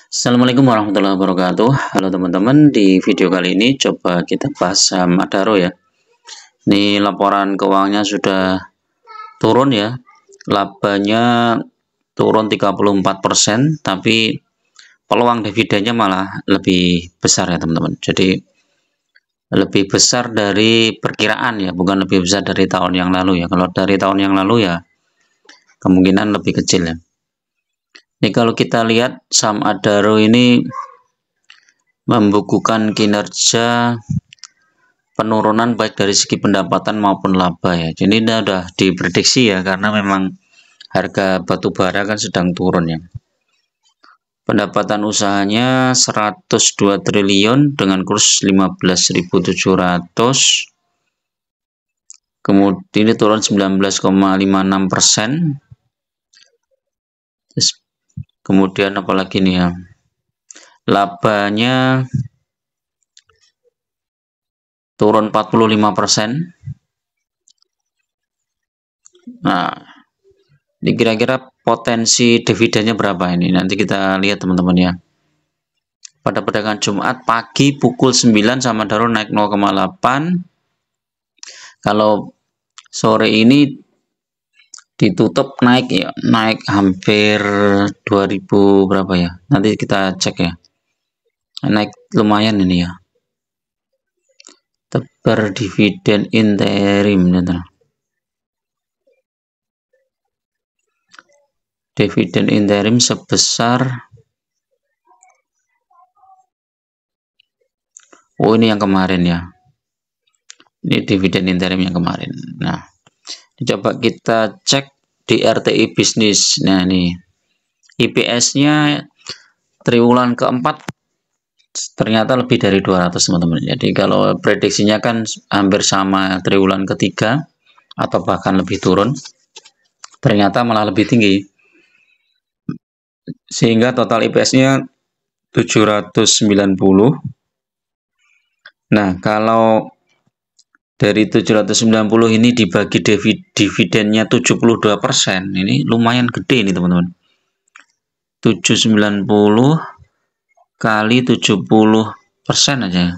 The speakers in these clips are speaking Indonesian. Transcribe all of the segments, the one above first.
Assalamualaikum warahmatullahi wabarakatuh. Halo teman-teman, di video kali ini coba kita bahas saham Adaro ya. Ini laporan keuangannya sudah turun ya. Labanya turun 34%, tapi peluang dividennya malah lebih besar ya teman-teman. Jadi lebih besar dari perkiraan ya, bukan lebih besar dari tahun yang lalu ya. Kalau dari tahun yang lalu ya kemungkinan lebih kecil ya. Ini kalau kita lihat saham Adaro ini membukukan kinerja penurunan baik dari segi pendapatan maupun laba ya. Jadi ini sudah diprediksi ya, karena memang harga batu bara kan sedang turun ya. Pendapatan usahanya 102 triliun dengan kurs 15.700. Kemudian ini turun 19,56%. Kemudian apalagi nih ya, labanya turun 45%. Nah, ini kira-kira potensi dividennya berapa ini? Nanti kita lihat teman-teman ya. Pada perdagangan Jumat pagi pukul 9 saham Adaro naik 0,8. Kalau sore ini ditutup naik ya, naik hampir 2000 berapa ya? Nanti kita cek ya. Naik lumayan ini ya. Tebar dividen interim ya. Dividen interim sebesar, oh ini yang kemarin ya, ini dividen interim yang kemarin. Nah, coba kita cek di RTI bisnis. Nah ini IPS-nya triwulan keempat ternyata lebih dari 200 teman-teman. Jadi kalau prediksinya kan hampir sama triwulan ketiga atau bahkan lebih turun, ternyata malah lebih tinggi, sehingga total IPS-nya 790. Nah, kalau dari 790 ini dibagi dividennya 72%, ini lumayan gede ini teman-teman. 790 kali 70% aja.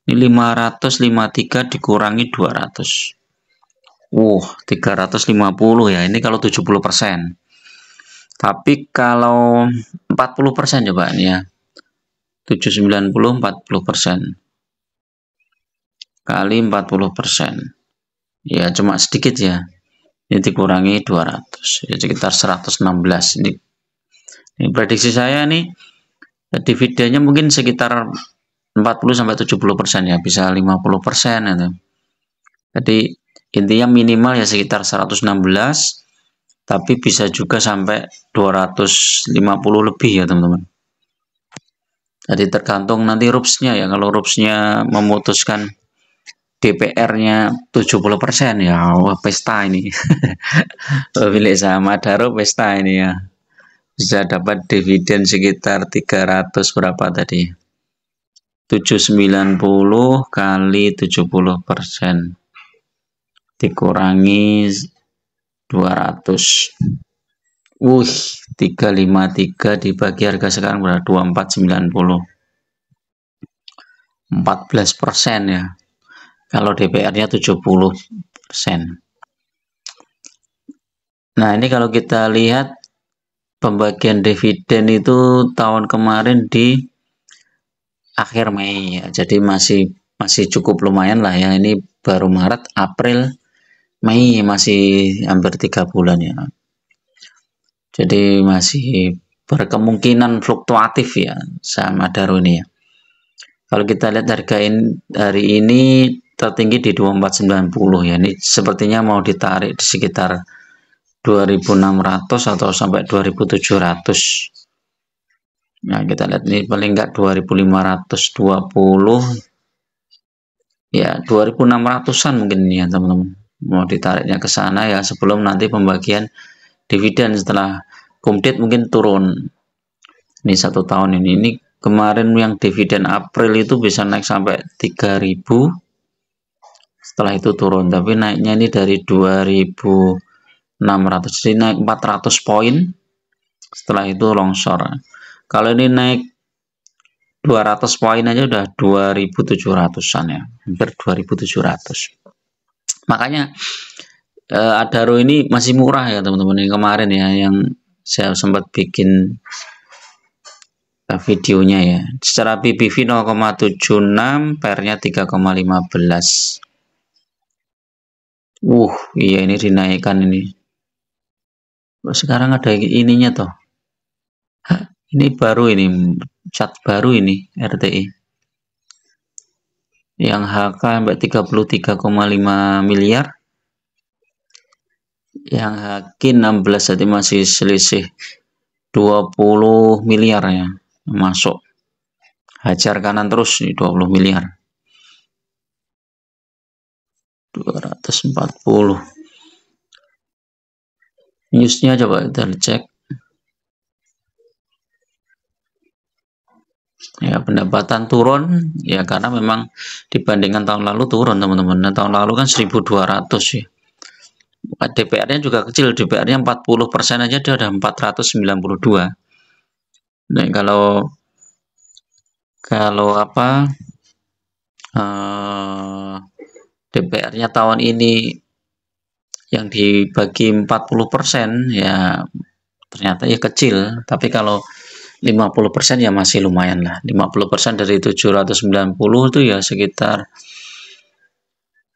Ini 553 dikurangi 200. 350 ya. Ini kalau 70%. Tapi kalau 40% coba ini ya. 790 40%. Kali 40%. Ya cuma sedikit ya. Ini dikurangi 200. Ya sekitar 116. Ini prediksi saya nih, dividennya mungkin sekitar 40-70% ya, bisa 50% itu. Jadi intinya minimal ya sekitar 116, tapi bisa juga sampai 250 lebih ya teman-teman. Jadi tergantung nanti RUPS-nya ya. Kalau RUPS-nya memutuskan DPR-nya 70% ya, wah pesta ini. Pemilik saham Adaro pesta ini ya. Bisa dapat dividen sekitar 300 berapa tadi? 790 kali 70% dikurangi 200. 353 dibagi harga sekarang berapa? 2490. 14% ya. Kalau DPR-nya 70%. Nah, ini kalau kita lihat pembagian dividen itu tahun kemarin di akhir Mei ya. Jadi masih cukup lumayan lah ya. Ini baru Maret, April, Mei, masih hampir 3 bulan ya. Jadi masih berkemungkinan fluktuatif ya saham Adaro ini ya. Kalau kita lihat harga hari ini tertinggi di 2490 ya. Ini sepertinya mau ditarik di sekitar 2600 atau sampai 2700. Nah, kita lihat ini paling enggak 2520 ya, 2600-an mungkin ya teman-teman. Mau ditariknya ke sana ya sebelum nanti pembagian dividen setelah kumdit mungkin turun. Ini 1 tahun ini kemarin yang dividen April itu bisa naik sampai 3000, setelah itu turun, tapi naiknya ini dari 2600, jadi naik 400 poin, setelah itu longsor. Kalau ini naik 200 poin aja udah 2.700-an ya, hampir 2.700. Makanya Adaro ini masih murah ya teman-teman, yang kemarin ya, yang saya sempat bikin videonya ya. Secara PBV 0,76, pairnya 3,15. Iya ini dinaikkan ini. Sekarang ada ininya toh. Ini baru ini, cat baru ini RTI. Yang HK sampai 33,5 miliar. Yang HQ 16, jadi masih selisih 20 miliar ya. Masuk. Hajar kanan terus nih 20 miliar. 240. Newsnya coba kita cek. Ya, pendapatan turun ya karena memang dibandingkan tahun lalu turun teman-teman. Nah, tahun lalu kan 1.200 ya. DPR-nya juga kecil, DPR-nya 40% aja dia ada 492. Nah, kalau apa DPR-nya tahun ini yang dibagi 40% ya ternyata ya kecil, tapi kalau 50% ya masih lumayan lah. 50% dari 790 itu ya sekitar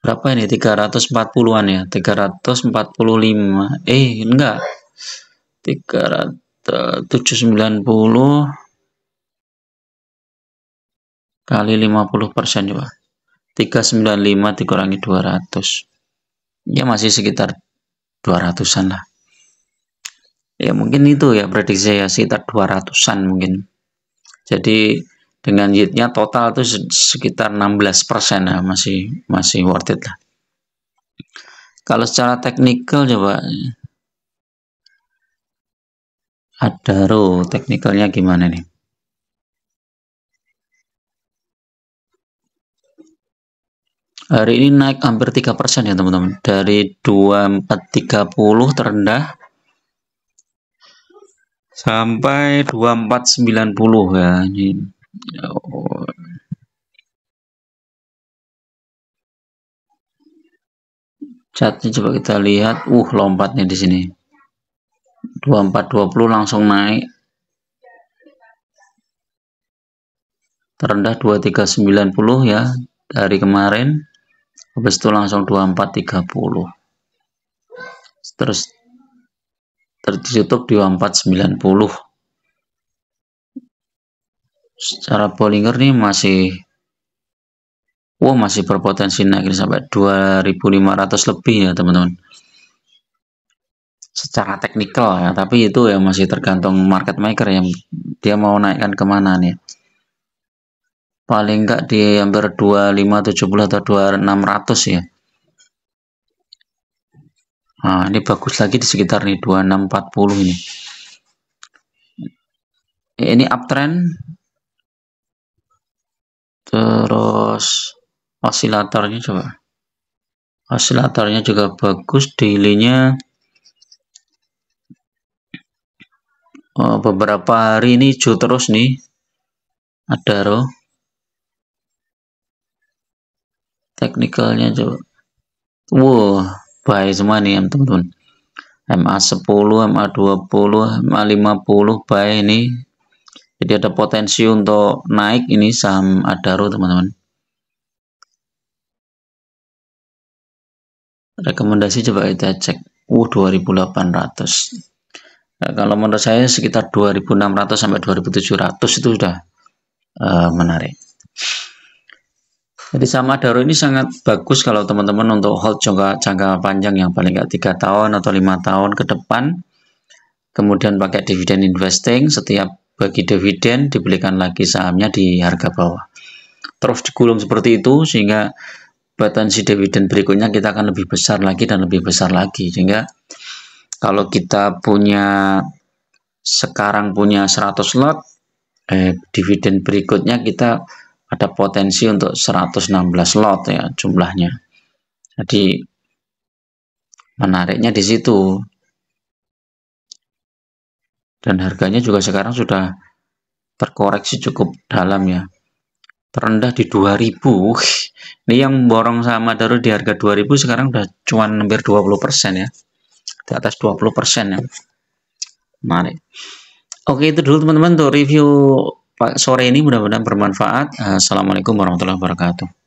berapa ini? 340-an ya, 345. Enggak. 790 kali 50% coba. 395 dikurangi 200. Ya masih sekitar 200-an lah. Ya mungkin itu ya prediksi saya sekitar 200-an mungkin. Jadi dengan yieldnya total itu sekitar 16% ya, masih worth it lah. Kalau secara teknikal coba Adaro teknikalnya gimana nih? Hari ini naik hampir 3% ya teman-teman. Dari 2430 terendah sampai 2490 ya. Ini catnya coba kita lihat. Lompatnya di sini. 2420 langsung naik. Terendah 2390 ya dari kemarin. Habis itu langsung 2430. Terus tertutup di 2490. Secara Bollinger nih masih berpotensi naik sampai 2.500 lebih ya teman-teman. Secara teknikal ya, tapi itu ya masih tergantung market maker yang dia mau naikkan kemana nih. Paling enggak di hampir 2570 atau 2600 ya. Nah, ini bagus lagi di sekitar nih 2640 ini. Ini uptrend. Terus osilatornya coba. Osilatornya juga bagus, daily-nya beberapa hari ini hijau terus nih. Adaro. Teknikalnya coba. Buy semua nih teman-teman. MA10, MA20, MA50 buy ini. Jadi ada potensi untuk naik ini saham Adaro teman-teman. Rekomendasi coba kita cek. 2.800. Nah, kalau menurut saya sekitar 2.600 sampai 2.700 itu sudah menarik. Jadi saham Adaro ini sangat bagus kalau teman-teman untuk hold jangka panjang yang paling nggak 3 tahun atau 5 tahun ke depan. Kemudian pakai dividen investing, setiap bagi dividen dibelikan lagi sahamnya di harga bawah. Terus digulung seperti itu sehingga potensi dividen berikutnya kita akan lebih besar lagi dan lebih besar lagi. Sehingga kalau kita sekarang punya 100 lot, dividen berikutnya kita ada potensi untuk 116 lot ya jumlahnya. Jadi menariknya di situ. Dan harganya juga sekarang sudah terkoreksi cukup dalam ya. Terendah di 2000. Ini yang borong saham Adaro di harga 2000 sekarang udah cuan hampir 20% ya. Di atas 20% ya. Mari. Oke, itu dulu teman-teman untuk review sore ini, mudah-mudahan bermanfaat. Assalamualaikum warahmatullahi wabarakatuh.